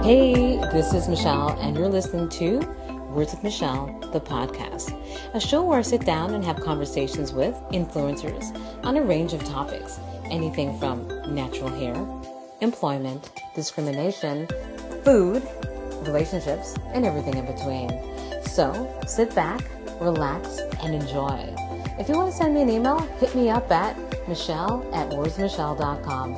Hey, this is Michelle, and you're listening to Words with Michelle, the podcast, a show where I sit down and have conversations with influencers on a range of topics, anything from natural hair, employment, discrimination, food, relationships, and everything in between. So sit back, relax, and enjoy. If you want to send me an email, hit me up at michelle@wordsmichelle.com.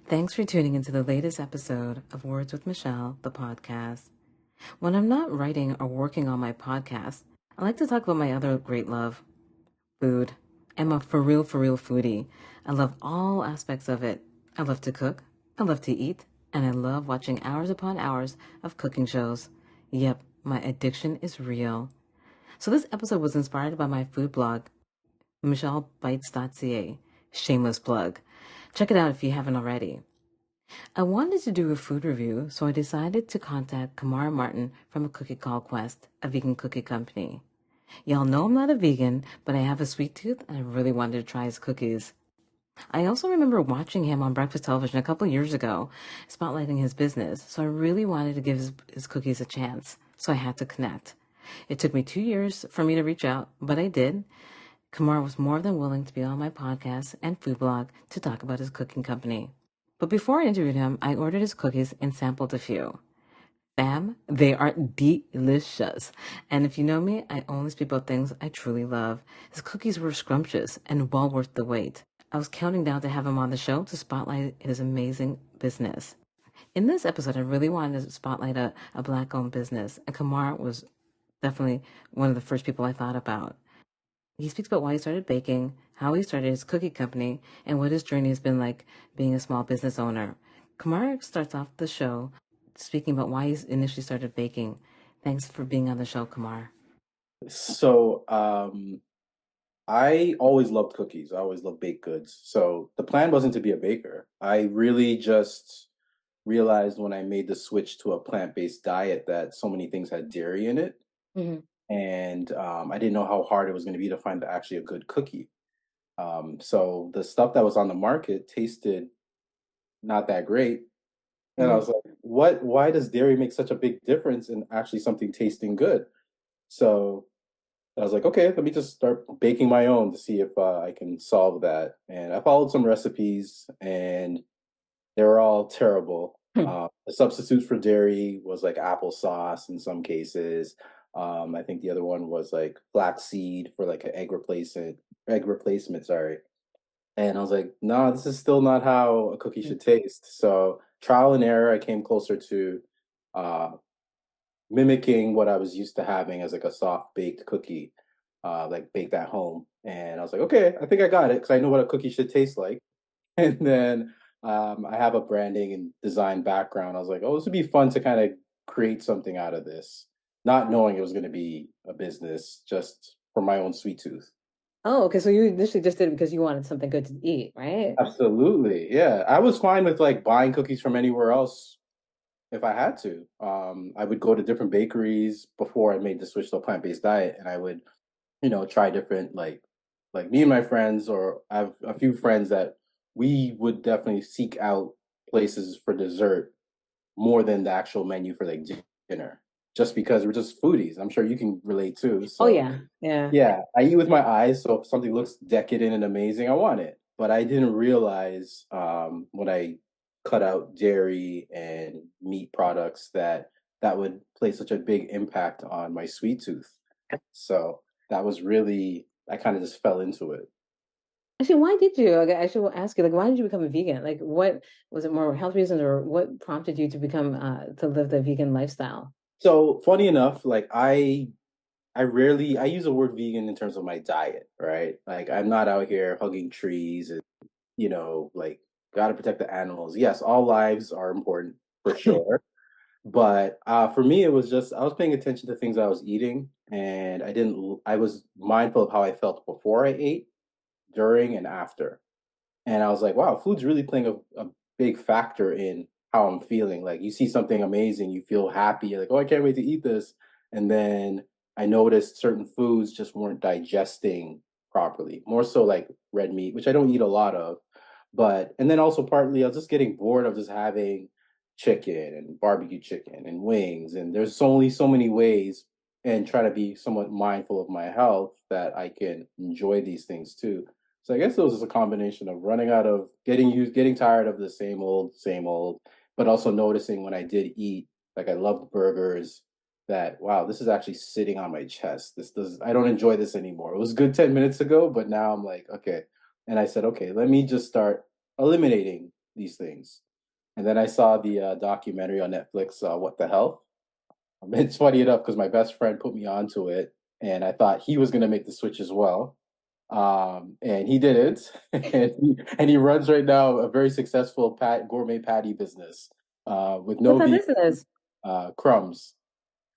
Thanks for tuning into the latest episode of Words with Michelle, the podcast. When I'm not writing or working on my podcast, I like to talk about my other great love, food. I'm a for real foodie. I love all aspects of it. I love to cook, I love to eat, and I love watching hours upon hours of cooking shows. Yep, my addiction is real. So this episode was inspired by my food blog, michellebites.ca. Shameless plug. Check it out if you haven't already. I wanted to do a food review, so I decided to contact Kamar Martin from a cookie called Quest, a vegan cookie company. Y'all know I'm not a vegan, but I have a sweet tooth and I really wanted to try his cookies. I also remember watching him on breakfast television a couple of years ago, spotlighting his business, so I really wanted to give his cookies a chance, so I had to connect. It took me 2 years for me to reach out, but I did. Kamar was more than willing to be on my podcast and food blog to talk about his cooking company. But before I interviewed him, I ordered his cookies and sampled a few. Fam, they are delicious. And if you know me, I only speak about things I truly love. His cookies were scrumptious and well worth the wait. I was counting down to have him on the show to spotlight his amazing business. In this episode, I really wanted to spotlight a Black-owned business, and Kamar was definitely one of the first people I thought about. He speaks about why he started baking, how he started his cookie company, and what his journey has been like being a small business owner. Kamar starts off the show speaking about why he initially started baking. Thanks for being on the show, Kamar. I always loved cookies. I always loved baked goods. So the plan wasn't to be a baker. I really just realized when I made the switch to a plant-based diet that so many things had dairy in it. Mm-hmm. And I didn't know how hard it was going to be to find actually a good cookie. So the stuff that was on the market tasted not that great. And I Mm-hmm. was like, why does dairy make such a big difference in actually something tasting good? So I was like, okay, let me just start baking my own to see if I can solve that. And I followed some recipes, and they were all terrible. The substitute for dairy was like applesauce in some cases. I think the other one was like flaxseed for like an egg replacement, sorry. And I was like, no, this is still not how a cookie should taste. So trial and error, I came closer to uh, mimicking what I was used to having as like a soft baked cookie, like baked at home. And I was like, okay, I think I got it because I know what a cookie should taste like. And then I have a branding and design background. I was like, oh, this would be fun to kind of create something out of this, not knowing it was going to be a business just for my own sweet tooth. Oh, okay. So you initially just did it because you wanted something good to eat, right? Absolutely. Yeah. I was fine with like buying cookies from anywhere else if I had to. I would go to different bakeries before I made the switch to a plant-based diet, and I would, try different like me and my friends, or I have a few friends that we would definitely seek out places for dessert more than the actual menu for like dinner, just because we're just foodies. I'm sure you can relate too. Oh So yeah, yeah. yeah, I eat with my eyes. So if something looks decadent and amazing, I want it. But I didn't realize when I cut out dairy and meat products that that would play such a big impact on my sweet tooth. So that was really, I kind of just fell into it. Actually, why did you? Like, I should ask you, like, why did you become a vegan? Like, what was it, more health reasons, or what prompted you to become to live the vegan lifestyle? So funny enough, like I use the word vegan in terms of my diet, right? Like I'm not out here hugging trees and like gotta protect the animals. Yes, all lives are important for sure. But for me, it was just I was paying attention to things I was eating, and I was mindful of how I felt before I ate, during, and after. And I was like, wow, food's really playing a big factor in how I'm feeling. Like you see something amazing, you feel happy, you're like, oh, I can't wait to eat this. And then I noticed certain foods just weren't digesting properly. More so like red meat, which I don't eat a lot of. But and then also partly I was just getting bored of just having chicken and barbecue chicken and wings. And there's only so many ways and try to be somewhat mindful of my health that I can enjoy these things too. So I guess it was just a combination of running out of getting tired of the same old, but also noticing when I did eat, like I loved burgers, that wow, this is actually sitting on my chest. This does I don't enjoy this anymore. It was good 10 minutes ago, but now I'm like, okay. And I said, okay, let me just start eliminating these things. And then I saw the documentary on Netflix, What the Health. It's funny enough because my best friend put me onto it, and I thought he was going to make the switch as well. And he didn't, and he runs right now a very successful gourmet patty business with What's no that vegan business? crumbs.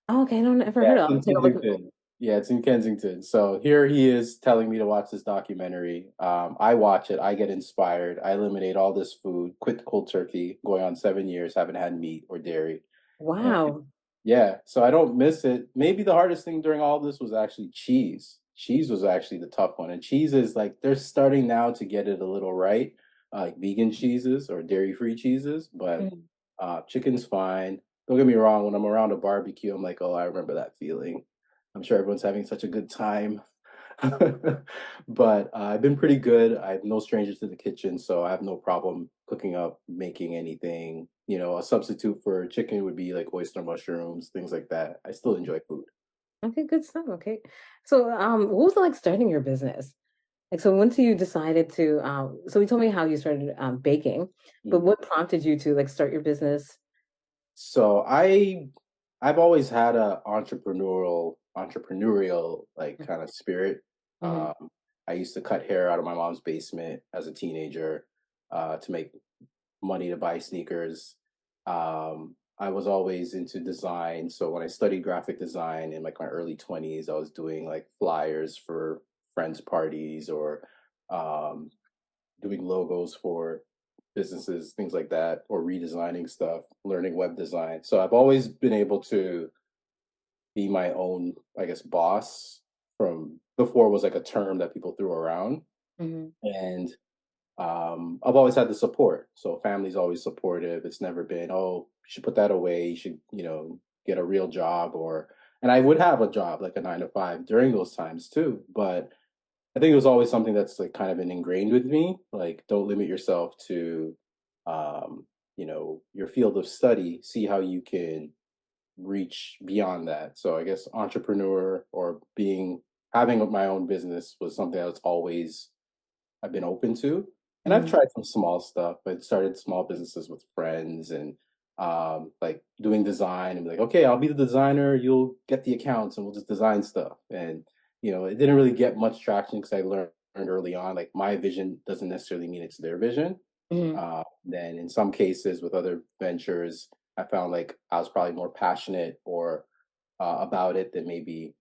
Oh, okay, I don't ever Yeah, heard it's of. I'll in take a look. Kensington. Yeah, it's in Kensington. So here he is telling me to watch this documentary. I watch it. I get inspired. I eliminate all this food, quit cold turkey, going on 7 years, haven't had meat or dairy. And Wow. yeah, so I don't miss it. Maybe the hardest thing during all this was actually cheese. Cheese was actually the tough one. And cheese is like they're starting now to get it a little right, like vegan cheeses or dairy-free cheeses, but Mhm. chicken's fine. Don't get me wrong, when I'm around a barbecue, I'm like, oh, I remember that feeling. I'm sure everyone's having such a good time. But I've been pretty good. I'm no stranger to the kitchen, so I have no problem cooking up, making anything. You know, a substitute for chicken would be like oyster mushrooms, things like that. I still enjoy food. Okay, good stuff. Okay. So, what was it like starting your business? Like, so once you decided to, so you told me how you started baking, but Mm. what prompted you to like start your business? So I've always had a entrepreneurial like kind of spirit. Mm-hmm. Um, I used to cut hair out of my mom's basement as a teenager to make money to buy sneakers. I was always into design. So when I studied graphic design in like my early 20s, I was doing like flyers for friends' parties or um, doing logos for businesses, things like that, or redesigning stuff, learning web design. So I've always been able to be my own, I guess, boss. From before was like a term that people threw around. Mm-hmm. And I've always had the support. So family's always supportive. It's never been, oh, you should put that away. You should, get a real job and I would have a job like a 9 to 5 during those times too. But I think it was always something that's like kind of been ingrained with me. Like, don't limit yourself to, um, your field of study. See how you can reach beyond that. So I guess entrepreneur or having my own business was something that's always I've been open to. And I've Mm-hmm. tried some small stuff. I started small businesses with friends and like doing design and be like, okay, I'll be the designer, you'll get the accounts and we'll just design stuff. And it didn't really get much traction because I learned early on, like my vision doesn't necessarily mean it's their vision. Mm-hmm. Then in some cases with other ventures, I found like I was probably more passionate or about it than maybe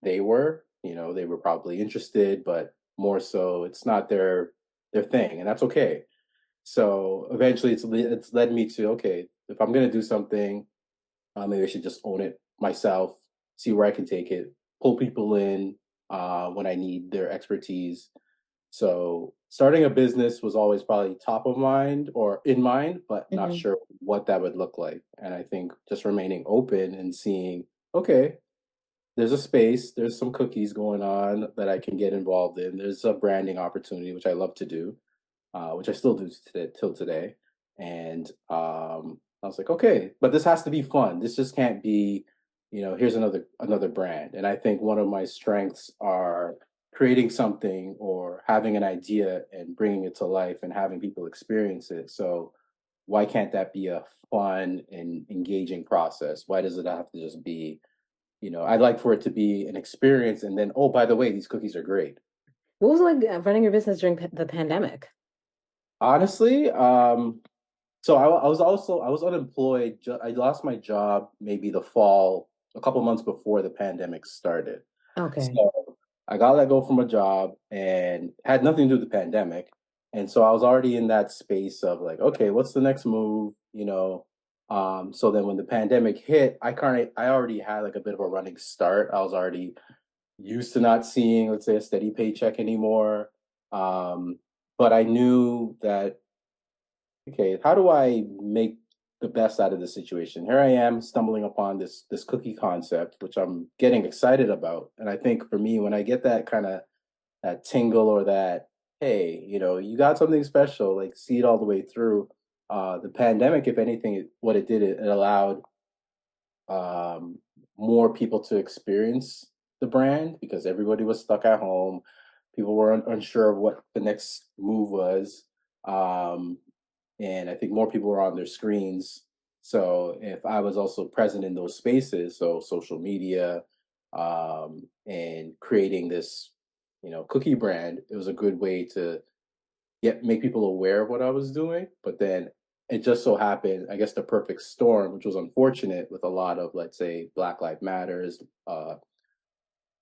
they were. They were probably interested, but more so it's not their thing, and that's okay. So eventually it's led me to, okay, if I'm gonna do something, maybe I should just own it myself, see where I can take it, pull people in when I need their expertise. So starting a business was always probably top of mind or in mind, but not Mm-hmm. sure what that would look like. And I think just remaining open and seeing, okay, there's a space, there's some cookies going on that I can get involved in. There's a branding opportunity, which I love to do, which I still do today, till today. And I was like, okay, but this has to be fun. This just can't be, here's another brand. And I think one of my strengths are creating something or having an idea and bringing it to life and having people experience it. So why can't that be a fun and engaging process? Why does it have to just be, I'd like for it to be an experience and then, oh, by the way, these cookies are great. What was it like running your business during the pandemic? Honestly, so I was unemployed. I lost my job maybe the fall, a couple months before the pandemic started. Okay. So I got let go from a job and had nothing to do with the pandemic. And so I was already in that space of like, okay, what's the next move? So then when the pandemic hit, I already had like a bit of a running start. I was already used to not seeing, let's say, a steady paycheck anymore. Um, but I knew that, okay, how do I make the best out of the situation? Here I am stumbling upon this cookie concept, which I'm getting excited about. And I think for me, when I get that kind of that tingle or that, hey, you got something special, like see it all the way through. The pandemic, if anything, what it did, it allowed um, more people to experience the brand because everybody was stuck at home. People were unsure of what the next move was. Um, and I think more people were on their screens. So if I was also present in those spaces, so social media, and creating this, cookie brand, it was a good way to make people aware of what I was doing. But then it just so happened, I guess, the perfect storm, which was unfortunate with a lot of, let's say, Black Lives Matters,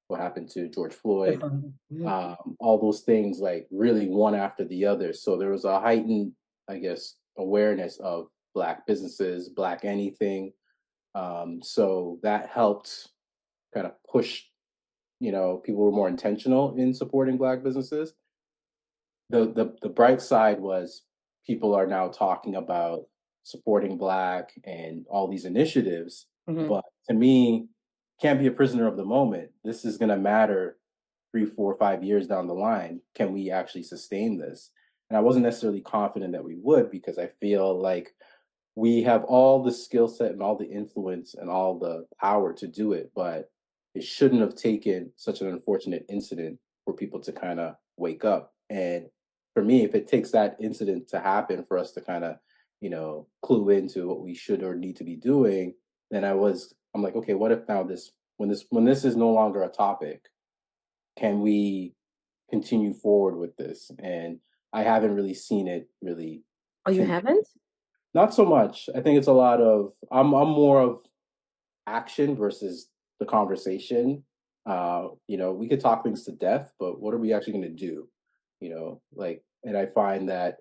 what happened to George Floyd, Mhm. all those things, like really one after the other. So there was a heightened, I guess, awareness of Black businesses, Black anything. So that helped kind of push, people were more intentional in supporting Black businesses. The bright side was people are now talking about supporting Black and all these initiatives. Mhm. But to me, can't be a prisoner of the moment. This is going to matter 3, 4, 5 years down the line. Can we actually sustain this? And I wasn't necessarily confident that we would because I feel like we have all the skill set and all the influence and all the power to do it, but it shouldn't have taken such an unfortunate incident for people to kind of wake up. And for me, if it takes that incident to happen for us to kind of, clue into what we should or need to be doing, then I'm like, okay, what if now when this is no longer a topic, can we continue forward with this? And I haven't really seen it really Oh, you continue. haven't? Not so much. I think it's a lot of I'm more of action versus the conversation. We could talk things to death, but what are we actually going to do? Like, and I find that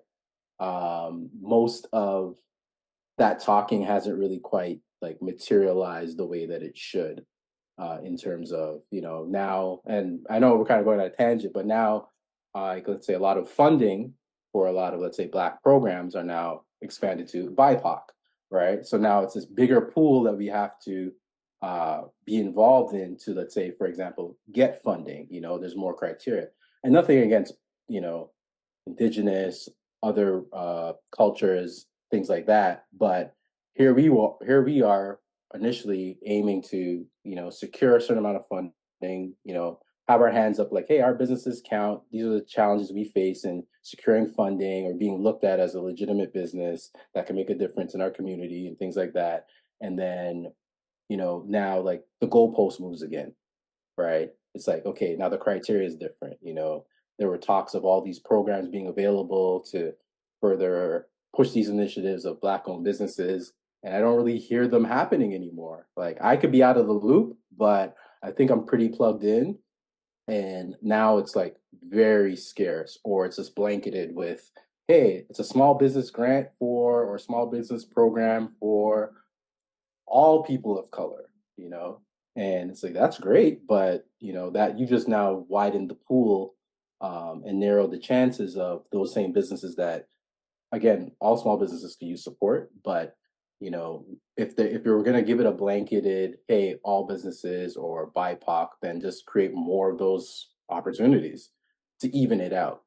most of that talking hasn't really quite like materialized the way that it should, in terms of now. And I know we're kind of going on a tangent, but now, like, let's say a lot of funding for a lot of, let's say, Black programs are now expanded to BIPOC, right? So now it's this bigger pool that we have to be involved in to, let's say, for example, get funding. There's more criteria, and nothing against you know indigenous, other cultures, things like that. But here we are initially aiming to secure a certain amount of funding, have our hands up like, hey, our businesses count. These are the challenges we face in securing funding or being looked at as a legitimate business that can make a difference in our community and things like that. And then now like the goalpost moves again, right? It's like, okay, now the criteria is different. There were talks of all these programs being available to further push these initiatives of Black owned businesses. And I don't really hear them happening anymore. Like, I could be out of the loop, but I think I'm pretty plugged in. And now it's like very scarce, or it's just blanketed with, hey, it's a small business grant for, or small business program for all people of color, you know? And it's like, that's great, but that you just now widen the pool, and narrow the chances of those same businesses that, again, all small businesses can use support, but if you're going to give it a blanketed, hey, all businesses or BIPOC, then just create more of those opportunities to even it out.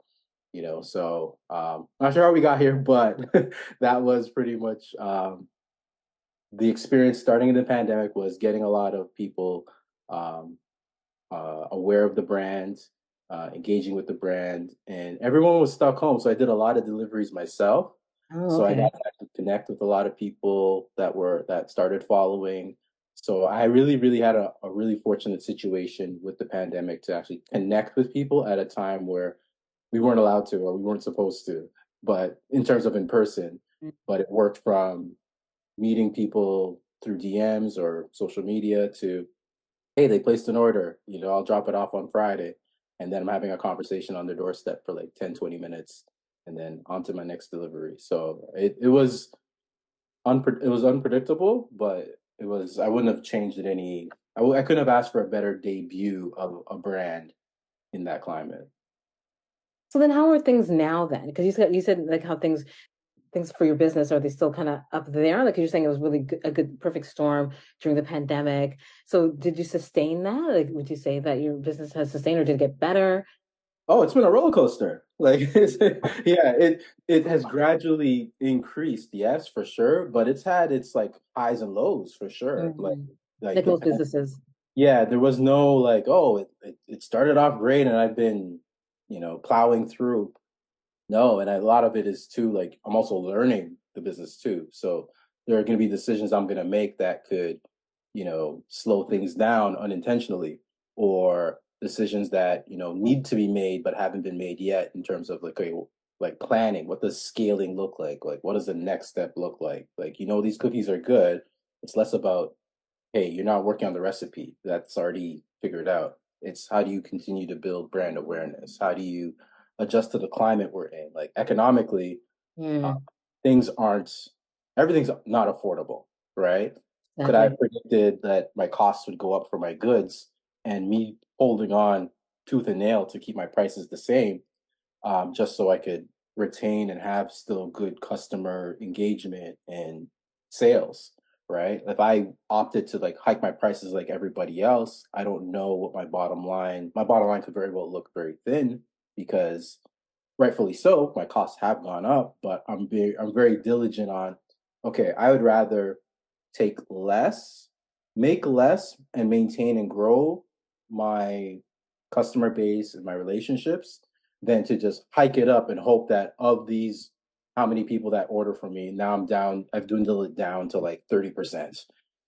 So not sure how we got here, but that was pretty much the experience starting in the pandemic, was getting a lot of people um, aware of the brand, engaging with the brand, and everyone was stuck home. So I did a lot of deliveries myself. Oh, So I okay. got to actually connect with a lot of people that started following. So I really, really had a really fortunate situation with the pandemic to actually connect with people at a time where we weren't allowed to, or we weren't supposed to, but in terms of in person. But it worked from meeting people through DMs or social media to, hey, they placed an order, I'll drop it off on Friday. And then I'm having a conversation on their doorstep for like 10, 20 minutes and then on to my next delivery. So it was it was unpredictable, but it was, I wouldn't have changed it any. I couldn't have asked for a better debut of a brand in that climate. So then how are things now then? Because you said like how things for your business, are they still kind of up there? Like you're saying it was really good, a good perfect storm during the pandemic. So did you sustain that? Like would you say that your business has sustained or did it get better? Oh, it's been a roller coaster. Like, yeah, it has gradually increased, yes, for sure, but it's had its like highs and lows for sure. Hmm. Like Like the most businesses. yeah, there was no like, oh, it started off great and I've been, plowing through. No, and a lot of it is too like I'm also learning the business too. So there are going to be decisions I'm going to make that could, slow things down unintentionally, or decisions that, need to be made but haven't been made yet in terms of like, okay, like planning. What does scaling look like? Like, what does the next step look like? Like, these cookies are good. It's less about, hey, you're not working on the recipe that's already figured out. It's how do you continue to build brand awareness? How do you adjust to the climate we're in? Like economically, uh, Mm, things aren't, everything's not affordable, right? Could I have exactly. predicted that my costs would go up for my goods and me holding on tooth and nail to keep my prices the same, just so I could retain and have still good customer engagement and sales, right? If I opted to like hike my prices like everybody else, I don't know what my bottom line could very well look very thin because rightfully so, my costs have gone up, but I'm very diligent on, okay, I would rather take less, make less, and maintain and grow my customer base and my relationships than to just hike it up and hope that of these how many people that order from me, now I've dwindled it down to like 30%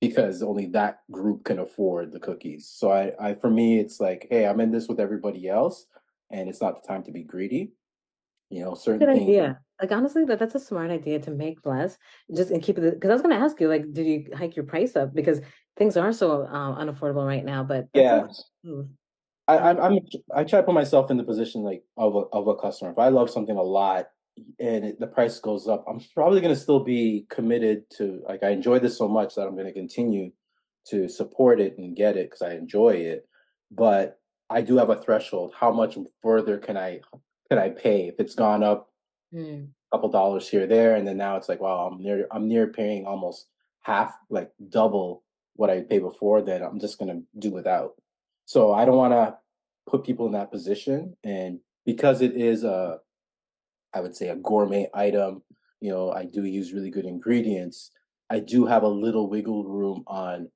because only that group can afford the cookies. So I for me it's like, hey, I'm in this with everybody else and it's not the time to be greedy. Good Certain things. idea. Like honestly, that's a smart idea to make less, just and keep it. Because I was going to ask you, like, did you hike your price up because things are so unaffordable right now? But that's a Yeah, move. I, I like. I'm, I'm I try to put myself in the position like of a customer. If I love something a lot and the price goes up, I'm probably going to still be committed to like I enjoy this so much that I'm going to continue to support it and get it because I enjoy it. But I do have a threshold. How much further can I pay if it's gone up Hmm. couple dollars here there, and then now it's like, wow, I'm near paying almost half, like double what I paid before. Then I'm just gonna do without. So I don't want to put people in that position, and because it is I would say a gourmet item. I do use really good ingredients. I do have a little wiggle room on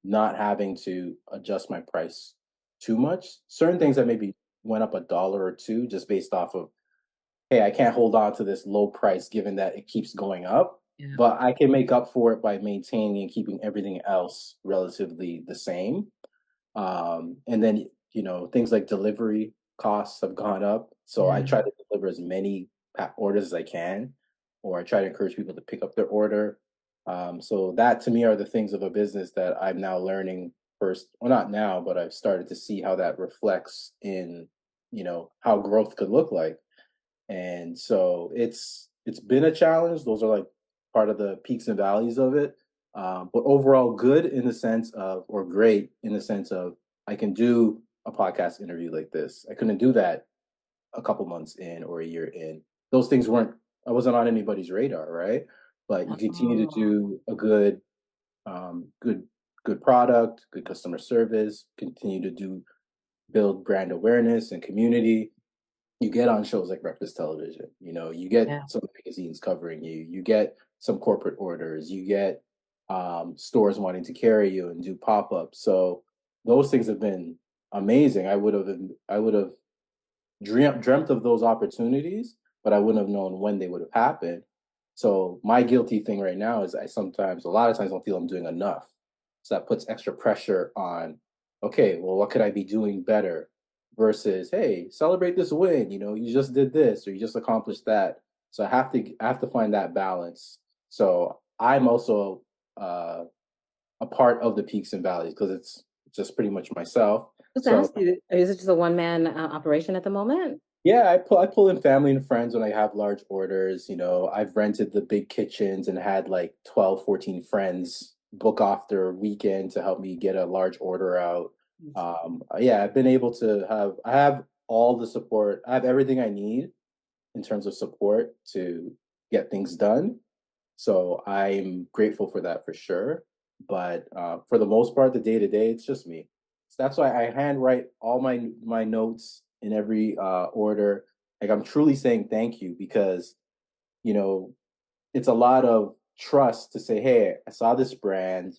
not having to adjust my price too much. Certain things that maybe went up a dollar or two just based off of, hey, I can't hold on to this low price given that it keeps going up, Yeah. but I can make up for it by maintaining and keeping everything else relatively the same. And then, things like delivery costs have gone up. So I Yeah. try to deliver as many orders as I can, or I try to encourage people to pick up their order. So that to me are the things of a business that I'm now learning first. Well, not now, but I've started to see how that reflects in, how growth could look like. And so it's been a challenge. Those are like part of the peaks and valleys of it. But overall, good in the sense of, or great in the sense of, I can do a podcast interview like this. I couldn't do that a couple months in or a year in. Those things weren't, I wasn't on anybody's radar, right? But you continue to Oh, do a good, good product, good customer service, continue to build brand awareness and community. You get on shows like Breakfast Television, you get yeah. some magazines covering you, you get some corporate orders, you get stores wanting to carry you and do pop-ups. So those things have been amazing. I would have dreamt of those opportunities, but I wouldn't have known when they would have happened. So my guilty thing right now is a lot of times, don't feel I'm doing enough. So that puts extra pressure on, okay, well, what could I be doing better? Versus, hey, celebrate this win. You just did this or you just accomplished that. So I have to find that balance. So I'm also a part of the peaks and valleys because it's just pretty much myself. Just So ask you, is it just a one man operation at the moment? yeah, I pull in family and friends when I have large orders. You know, I've rented the big kitchens and had like 12, 14 friends book off their weekend to help me get a large order out. Yeah, I've been able to I have all the support. I have everything I need in terms of support to get things done. So I'm grateful for that for sure. But for the most part, the day to day, it's just me. So that's why I handwrite all my notes in every order. Like I'm truly saying thank you because you know it's a lot of trust to say, hey, I saw this brand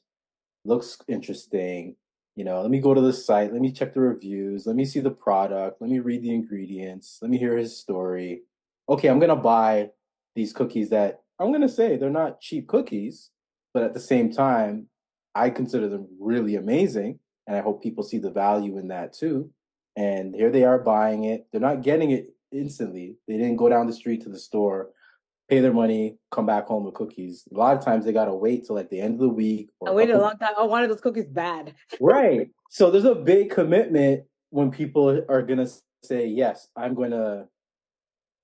looks interesting. You know, let me go to the site, let me check the reviews, let me see the product, let me read the ingredients, let me hear his story. Okay, I'm gonna buy these cookies that I'm gonna say they're not cheap cookies, but at the same time, I consider them really amazing. And I hope people see the value in that too. And here they are buying it. They're not getting it instantly. They didn't go down the street to the store, pay their money, come back home with cookies. A lot of times they gotta wait till like the end of the week or I a waited a couple. long time. I wanted those cookies bad. Right. So there's a big commitment when people are gonna say, yes, I'm gonna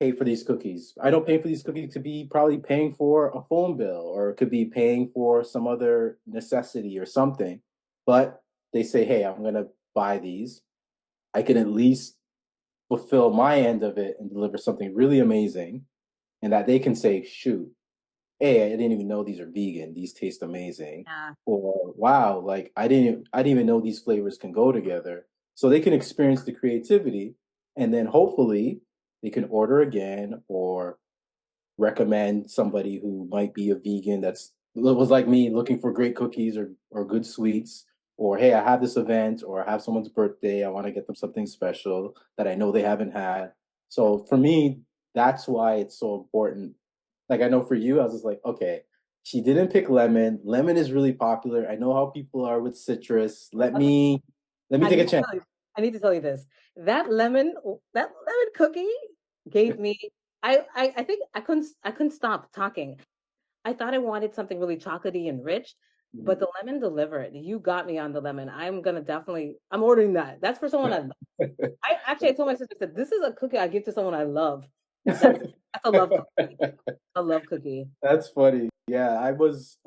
pay for these cookies. I don't pay for these cookies to be probably paying for a phone bill or it could be paying for some other necessity or something. But they say, hey, I'm gonna buy these. I can at least fulfill my end of it and deliver something really amazing and that they can say, shoot, hey, I didn't even know these are vegan. These taste amazing. Yeah. Or wow, like I didn't even know these flavors can go together. So they can experience the creativity and then hopefully they can order again or recommend somebody who might be a vegan that's was like me looking for great cookies or good sweets or hey, I have this event or I have someone's birthday, I want to get them something special that I know they haven't had. So for me, that's why it's so important. Like I know for you, I was just like, okay, she didn't pick lemon. Lemon is really popular. I know how people are with citrus. Okay. Let me I take need a to chance. tell you. I need to tell you this. That lemon cookie gave me. I think I couldn't stop talking. I thought I wanted something really chocolatey and rich, but the lemon delivered. You got me on the lemon. I'm ordering that. That's for someone I love. I told my sister that this is a cookie I give to someone I love. That's a love cookie. A love cookie. That's funny. Yeah, I was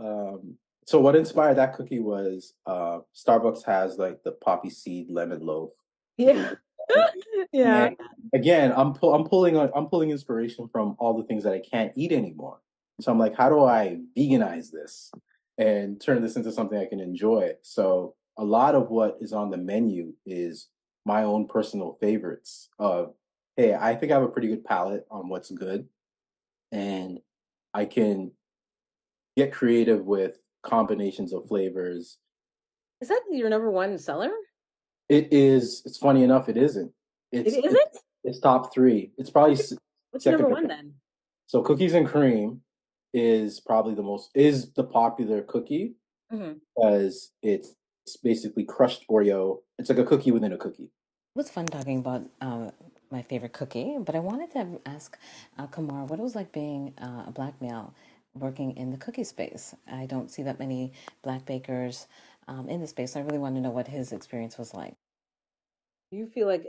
so what inspired that cookie was Starbucks has like the poppy seed lemon loaf. If you Yeah. Yeah. and again, I'm pulling inspiration from all the things that I can't eat anymore. So I'm like, how do I veganize this and turn this into something I can enjoy? So a lot of what is on the menu is my own personal favorites of, hey, I think I have a pretty good palate on what's good and I can get creative with combinations of flavors. Is that your number one seller? It is. It's funny enough. It isn't. It It's it's isn't? it's top three. It's probably What's your second number or one third. then? So cookies and cream is probably the popular cookie Mhm. because it's basically crushed Oreo. It's like a cookie within a cookie. It was fun talking about my favorite cookie, but I wanted to ask Kamar what it was like being a black male working in the cookie space. I don't see that many black bakers in the space. So I really want to know what his experience was like. Do you feel like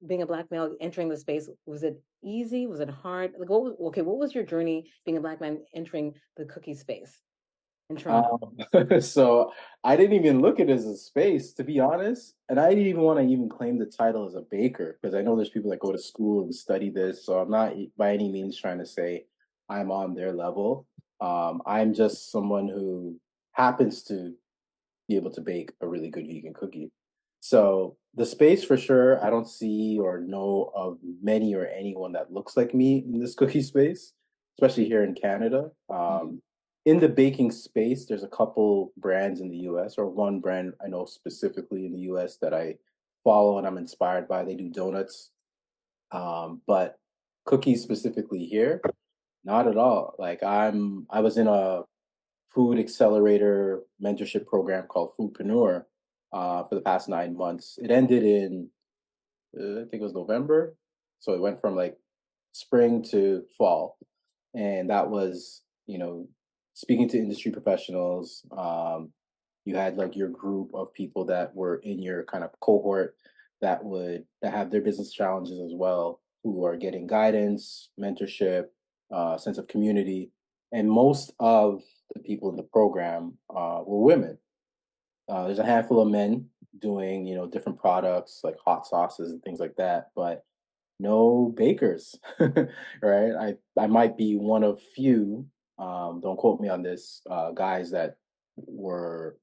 being a black male entering the space, was it easy? Was it hard? Like, what was your journey being a black man entering the cookie space in Toronto? So I didn't even look at it as a space, to be honest. And I didn't even want to even claim the title as a baker because I know there's people that go to school and study this. So I'm not by any means trying to say I'm on their level. I'm just someone who happens to be able to bake a really good vegan cookie. So the space for sure, I don't see or know of many or anyone that looks like me in this cookie space, especially here in Canada. In the baking space, there's a couple brands in the US, or one brand I know specifically in the US that I follow and I'm inspired by. They do donuts, but cookies specifically here, not at all. I was in a food accelerator mentorship program called Foodpreneur for the past 9 months. It ended in I think it was November, so it went from like spring to fall, and that was speaking to industry professionals, You had like your group of people that were in your kind of cohort that have their business challenges as well, who are getting guidance, mentorship, sense of community, and most of the people in the program were women. There's a handful of men doing, different products like hot sauces and things like that, but no bakers, right? I might be one of few, don't quote me on this, guys were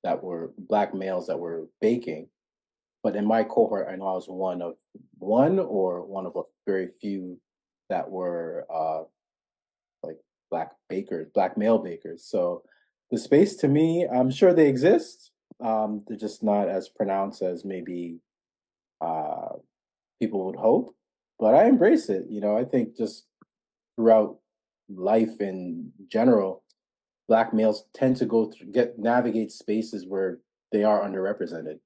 that were black males that were baking. But in my cohort, I know I was one of a very few that were like black male bakers. So the space to me, I'm sure they exist. They're just not as pronounced as maybe uh, people would hope. But I embrace it. I think just throughout life in general, black males tend to navigate spaces where they are underrepresented.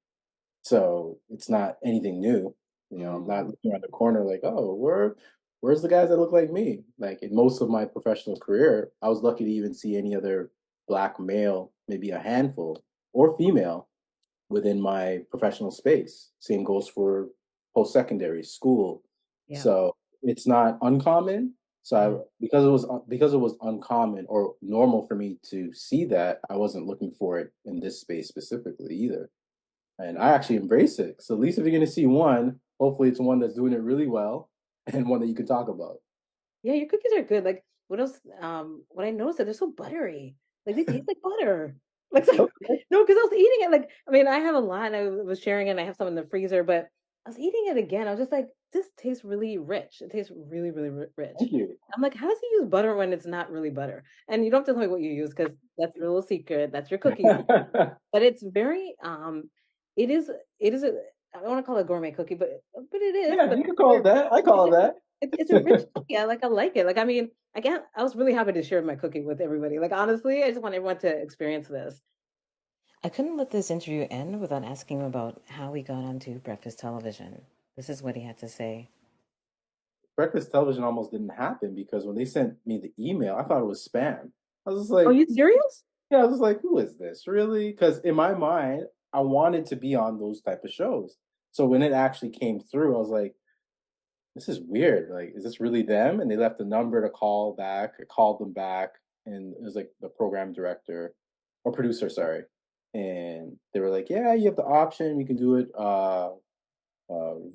So it's not anything new. I'm not looking around the corner like, oh, where's the guys that look like me? Like in most of my professional career, I was lucky to even see any other black male, maybe a handful, or female within my professional space. Same goes for post-secondary school. Yeah. So it's not uncommon. So because it was uncommon or normal for me to see that, I wasn't looking for it in this space specifically either. And I actually embrace it. So at least if you're going to see one, hopefully it's one that's doing it really well and one that you can talk about. Yeah, your cookies are good. Like what else? What I noticed that they're so buttery. Like they taste like butter. Like so, Okay. no, because I was eating it. Like I mean, I have a lot. And I was sharing it. And I have some in the freezer, but I was eating it again. I was just like, this tastes really rich. It tastes really, really rich. Thank you. I'm like, how does he use butter when it's not really butter? And you don't have to tell me what you use because that's your little secret. That's your cookie secret. But it's very it is it is a I don't want to call it a gourmet cookie, but it is. Yeah, But you can call it that. I it's call a, it it's a rich that. cookie. I like it. Like I mean, I was really happy to share my cookie with everybody. Like honestly, I just want everyone to experience this. I couldn't let this interview end without asking him about how he got onto breakfast television. This is what he had to say. Breakfast television almost didn't happen because when they sent me the email, I thought it was spam. I was just Oh, like, you serious? yeah, I was just like, who is this? Really? Because in my mind, I wanted to be on those type of shows. So when it actually came through, I was like, this is weird. Like, is this really them? And they left a number to call back. I called them back, and it was like the program director or producer, sorry. And they were like, yeah, you have the option. You can do it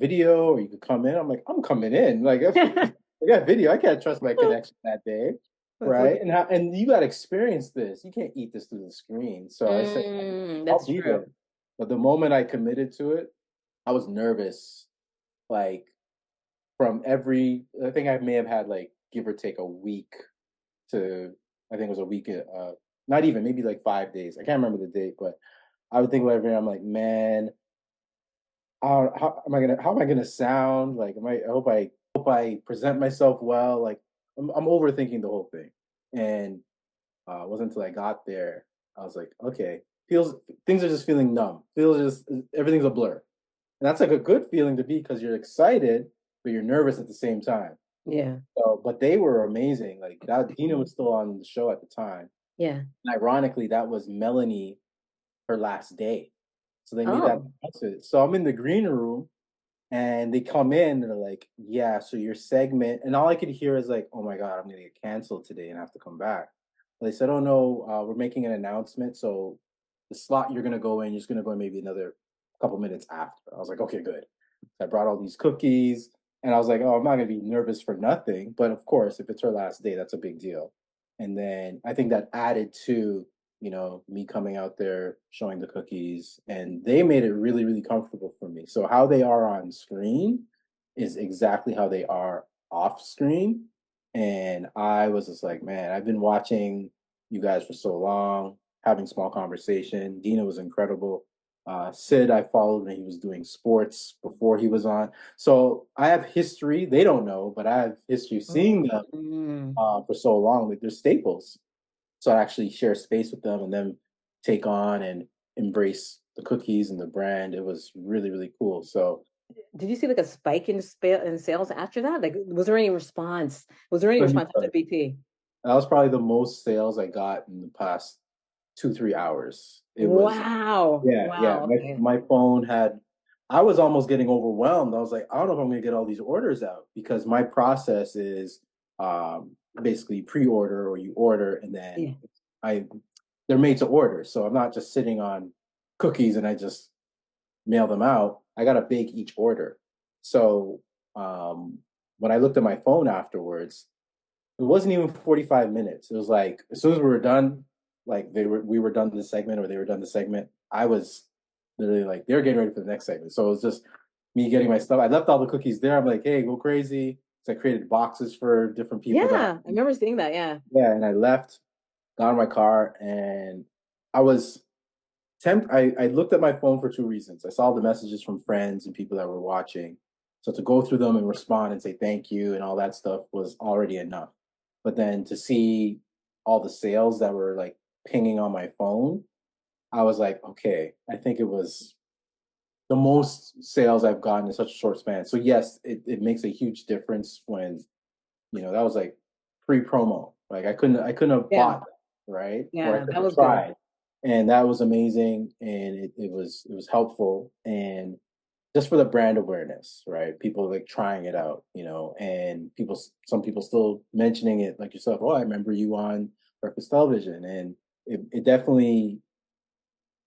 video, or you could come in. I'm like, I'm coming in. Like, if I got video, I can't trust my connection that day, That's so right? And you got to experience this. You can't eat this through the screen. So I said, I'll that's be true. there. But the moment I committed to it, I was nervous. Like I think I may have had like give or take a week to, I think it was a week, not even, maybe like 5 days. I can't remember the date, but I would think about everything. I'm like, man, how am I gonna sound? Like, I hope I present myself well. Like, I'm overthinking the whole thing. And it wasn't until I got there, I was like, okay, feels things are just feeling numb. Feels just everything's a blur. And that's like a good feeling to be because you're excited, but you're nervous at the same time. Yeah. So, but they were amazing. Like that, Dina was still on the show at the time. Yeah. And ironically, that was Melanie, her last day. So they made that Oh. announcement. So I'm in the green room and they come in and they're like, yeah, so your segment, and all I could hear is like, oh my God, I'm gonna get canceled today and have to come back. They said, oh no, we're making an announcement. So the slot you're gonna go in, you're just gonna go in maybe another couple minutes after. I was like, okay, good. So I brought all these cookies and I was like, oh, I'm not gonna be nervous for nothing. But of course, if it's her last day, that's a big deal. And then I think that added to, me coming out there showing the cookies, and they made it really, really comfortable for me. So how they are on screen is exactly how they are off screen. And I was just like, man, I've been watching you guys for so long, having small conversation. Dina was incredible. Sid, I followed when he was doing sports before he was on. So I have history. They don't know, but I have history seeing them Mm. for so long. Like they're staples. So I actually share space with them and then take on and embrace the cookies and the brand. It was really, really cool. So Did you see like a spike in sales after that? Like, was there any response? Was there any so he response after BT? that was probably the most sales I got in the past 2, 3 hours. It was Wow. yeah. Wow. My Okay. my phone had. I was almost getting overwhelmed. I was like, I don't know if I'm gonna get all these orders out because my process is basically pre-order or you order and then Yeah. I they're made to order. So I'm not just sitting on cookies and I just mail them out. I gotta bake each order. So when I looked at my phone afterwards, it wasn't even 45 minutes. It was like as soon as we were done, like we were done the segment or they were done the segment, I was literally like they were getting ready for the next segment. So it was just me getting my stuff. I left all the cookies there. I'm like, hey, go crazy. So I created boxes for different people that Yeah. I remember seeing that. Yeah. yeah, and I left, got in my car, and I was I looked at my phone for two reasons. I saw the messages from friends and people that were watching. So to go through them and respond and say thank you and all that stuff was already enough. But then to see all the sales that were like pinging on my phone, I was like, okay, I think it was the most sales I've gotten in such a short span. So yes, it makes a huge difference when, that was like pre-promo. Like I couldn't have Yeah. bought, right? Or I Yeah. couldn't That have was good. tried. And that was amazing and it was helpful and just for the brand awareness, right? People like trying it out, and some people still mentioning it like yourself, oh, I remember you on breakfast television. And it definitely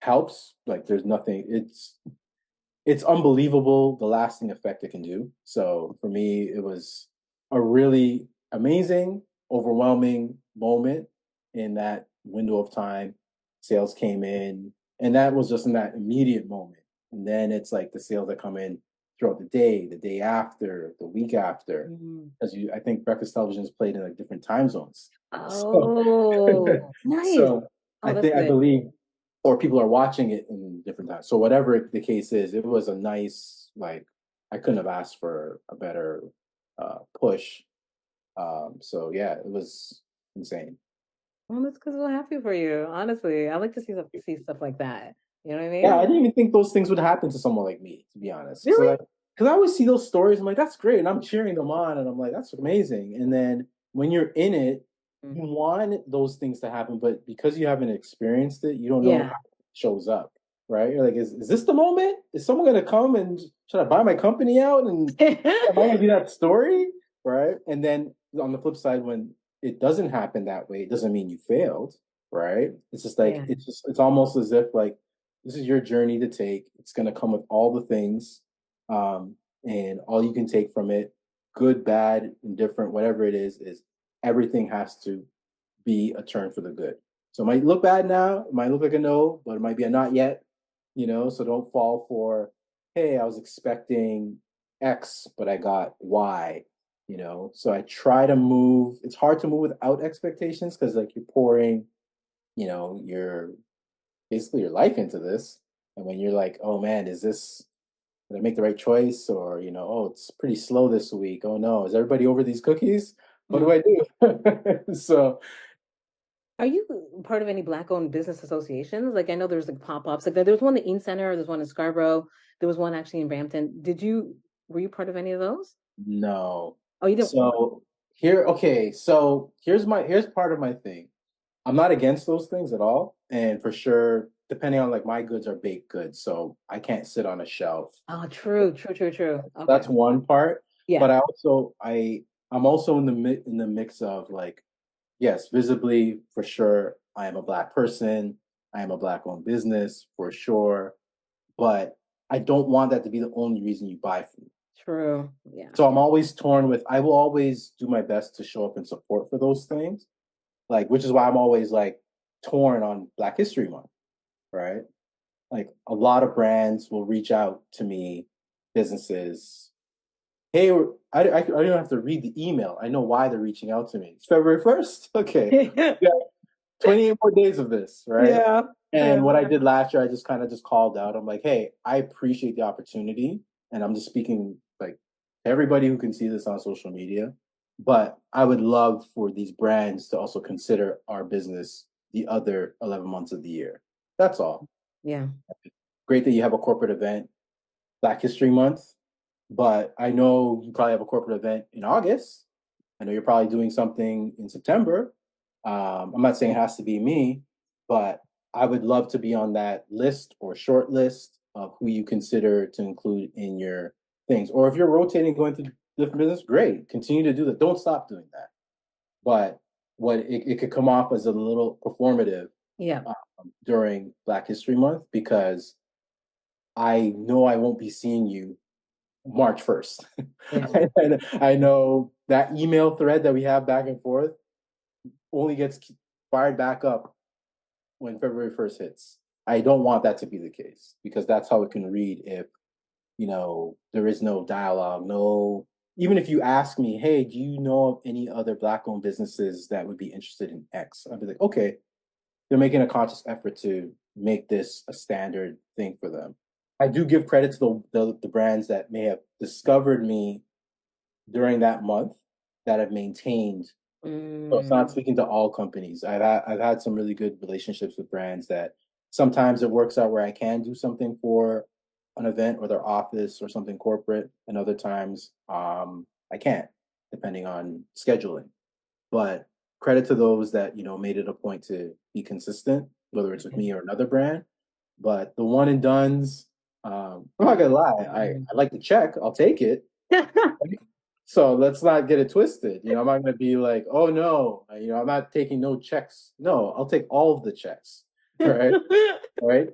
helps. Like there's nothing, it's unbelievable the lasting effect it can do. So for me, it was a really amazing, overwhelming moment in that window of time. Sales came in, and that was just in that immediate moment. And then it's like the sales that come in throughout the day after, the week after. Mhm. Because I think breakfast television is played in like different time zones. So, Oh, nice. so Oh, that's I good. believe or people are watching it in different times. So whatever the case is, it was a nice like I couldn't have asked for a better push. So yeah, it was insane. Well, that's because we're happy for you. Honestly, I like to see stuff like that. You know what I Yeah, I mean? didn't even think those things would happen to someone like me, to be honest. So Really? like, because I always see those stories, I'm like, that's great, and I'm cheering them on, and I'm like, that's amazing. And then when you're in it, Mm. you want those things to happen, but because you haven't experienced it, you don't know Yeah. how it shows up, right? You're like, is this the moment? Is someone gonna come and try to buy my company out? And am I gonna be that story, right? And then on the flip side, when it doesn't happen that way, it doesn't mean you failed, right? It's just like Yeah. it's almost as if like this is your journey to take. It's going to come with all the things, um, and all you can take from it, good, bad, indifferent, whatever it is everything has to be a turn for the good. So it might look bad now, it might look like a no, but it might be a not yet, So don't fall for, hey, I was expecting X, but I got Y. So I try to move. It's hard to move without expectations because like you're pouring, your basically your life into this. And when you're like, oh man, did I make the right choice? Or, oh, it's pretty slow this week. Oh no, is everybody over these cookies? What do Mm. I do? So Are you part of any Black-owned business associations? Like I know there's like pop-ups. Like there was one in Eaton Center, there's one in Scarborough, there was one actually in Brampton. Were you part of any of those? no. Oh, you didn't. So okay. So here's part of my thing. I'm not against those things at all. And for sure, depending on like my goods are baked goods. So I can't sit on a shelf. Oh, true, true, true, true. That's Okay. one part. Yeah. But I'm also in the mix of like, yes, visibly for sure, I am a black person. I am a black owned business for sure. But I don't want that to be the only reason you buy from me. True. Yeah. So I'm always torn with I will always do my best to show up in support for those things. Like, which is why I'm always like torn on Black History Month, right? Like a lot of brands will reach out to me, businesses. Hey, I don't have to read the email. I know why they're reaching out to me. It's February 1st. Okay. Yeah, 28 more days of this, right? Yeah. And Yeah. what I did last year, I just kind of just called out. I'm like, hey, I appreciate the opportunity. And I'm just speaking like everybody who can see this on social media. But I would love for these brands to also consider our business the other 11 months of the year. That's all. Yeah. Great that you have a corporate event, Black History Month. But I know you probably have a corporate event in August. I know you're probably doing something in September. I'm not saying it has to be me, but I would love to be on that list or short list of who you consider to include in your things. Or if you're rotating going through different business, great. Continue to do that. Don't stop doing that. But what it could come off as a little performative Yeah. during Black History Month because I know I won't be seeing you March 1st. Yeah. And I know that email thread that we have back and forth only gets fired back up when February 1st hits. I don't want that to be the case because that's how it can read if, there is no dialogue, no, even if you ask me, hey, do you know of any other Black owned businesses that would be interested in X? I'd be like, okay, they're making a conscious effort to make this a standard thing for them. I do give credit to the brands that may have discovered me during that month that have maintained. So it's not Mm. speaking to all companies. I've had some really good relationships with brands that sometimes it works out where I can do something for an event or their office or something corporate, and other times I can't, depending on scheduling. But credit to those that made it a point to be consistent, whether it's with me or another brand. But the one and dones, I'm not gonna lie, I like the check. I'll take it. So let's not get it twisted. I'm not going to be like, oh no, I'm not taking no checks. No, I'll take all of the checks. All right. All right.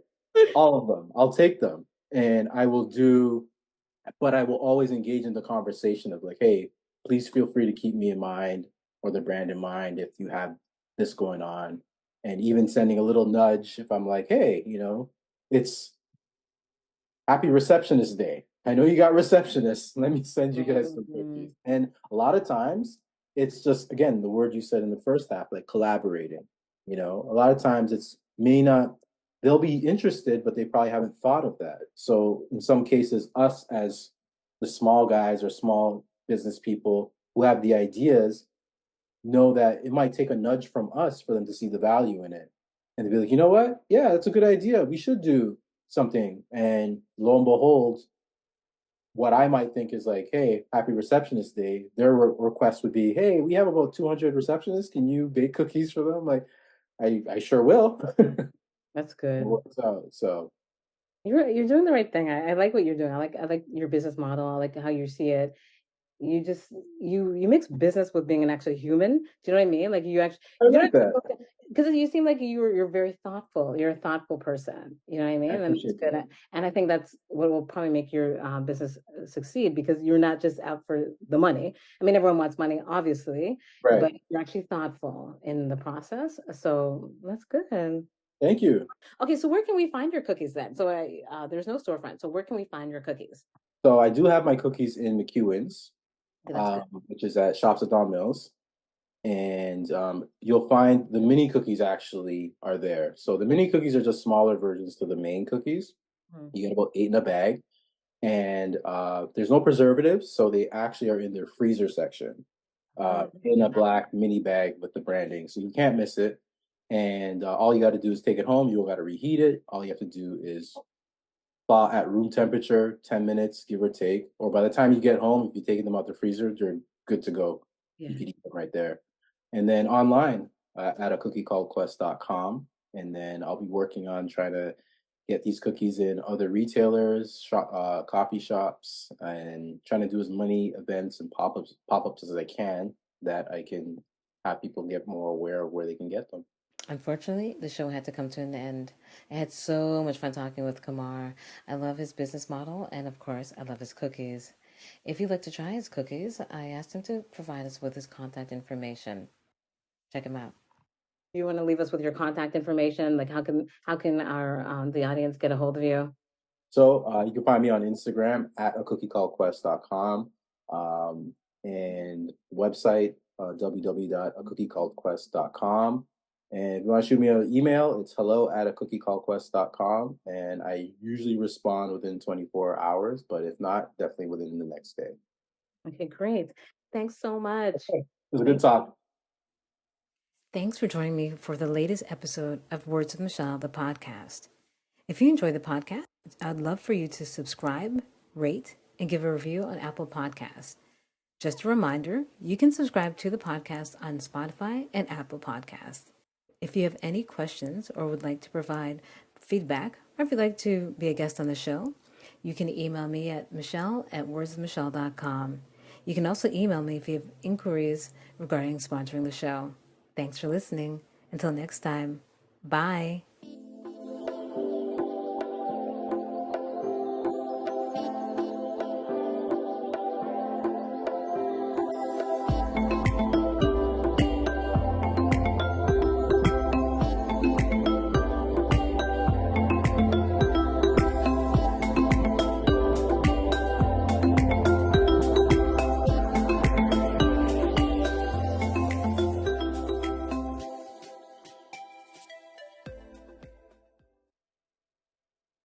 All of them. I'll take them. And I will do, but I will always engage in the conversation of like, hey, please feel free to keep me in mind or the brand in mind if you have this going on. And even sending a little nudge if I'm like, hey, it's Happy Receptionist Day. I know you got receptionists. Let me send you guys some cookies. Mhm. And a lot of times it's just, again, the word you said in the first half, like collaborating. A lot of times it's may not, they'll be interested, but they probably haven't thought of that. So in some cases, us as the small guys or small business people who have the ideas know that it might take a nudge from us for them to see the value in it. And to be like, you know what? Yeah, that's a good idea. We should do something. And lo and behold, what I might think is like, hey, happy receptionist day. Their request would be, hey, we have about 200 receptionists. Can you bake cookies for them? Like, I sure will. That's It good. works out. So You're doing the right thing. I like what you're doing. I like your business model. I like how you see it. You just you mix business with being an actual human. Do you know what I mean? Like I you don't like have to that. look because you seem like you're very thoughtful. You're a thoughtful person. You know what I I mean? And it's appreciate good. that. And I think that's what will probably make your business succeed because you're not just out for the money. I mean, everyone wants money, obviously, Right. but you're actually thoughtful in the process. So that's good. Thank you. Okay, so where can we find your cookies then? So there's no storefront. So where can we find your cookies? So I do have my cookies in McEwen's, Okay, that's good. which is at Shops at Don Mills. And you'll find the mini cookies actually are there. So the mini cookies are just smaller versions to the main cookies. Mhm. You get about 8 in a bag, and there's no preservatives, so they actually are in their freezer section, in a Mhm. black mini bag with the branding, so you can't miss it. And all you got to do is take it home. You don't got to reheat it. All you have to do is thaw at room temperature, 10 minutes, give or take. Or by the time you get home, if you take them out the freezer, they're good to go. You Yeah. can eat them right there. And then online at a cookie called quest.com. And then I'll be working on trying to get these cookies in other retailers, coffee shops, and trying to do as many events and pop-ups as I can that I can have people get more aware of where they can get them. Unfortunately, the show had to come to an end. I had so much fun talking with Kamar. I love his business model, and of course, I love his cookies. If you'd like to try his cookies, I asked him to provide us with his contact information. Check him out. You want to leave us with your contact information? Like, how can our the audience get a hold of you? So you can find me on Instagram at a cookiecalledquest.com, and website www.acookiecalledquest.com. And if you want to shoot me an email, it's hello at a cookiecalledquest.com. And I usually respond within 24 hours, but if not, definitely within the next day. Okay, great. Thanks so much. It was a good Thank talk. Thanks for joining me for the latest episode of Words with Michelle, the podcast. If you enjoy the podcast, I'd love for you to subscribe, rate, and give a review on Apple Podcasts. Just a reminder, you can subscribe to the podcast on Spotify and Apple Podcasts. If you have any questions or would like to provide feedback, or if you'd like to be a guest on the show, you can email me at michelle@wordsofmichelle.com. You can also email me if you have inquiries regarding sponsoring the show. Thanks for listening. Until next time, bye.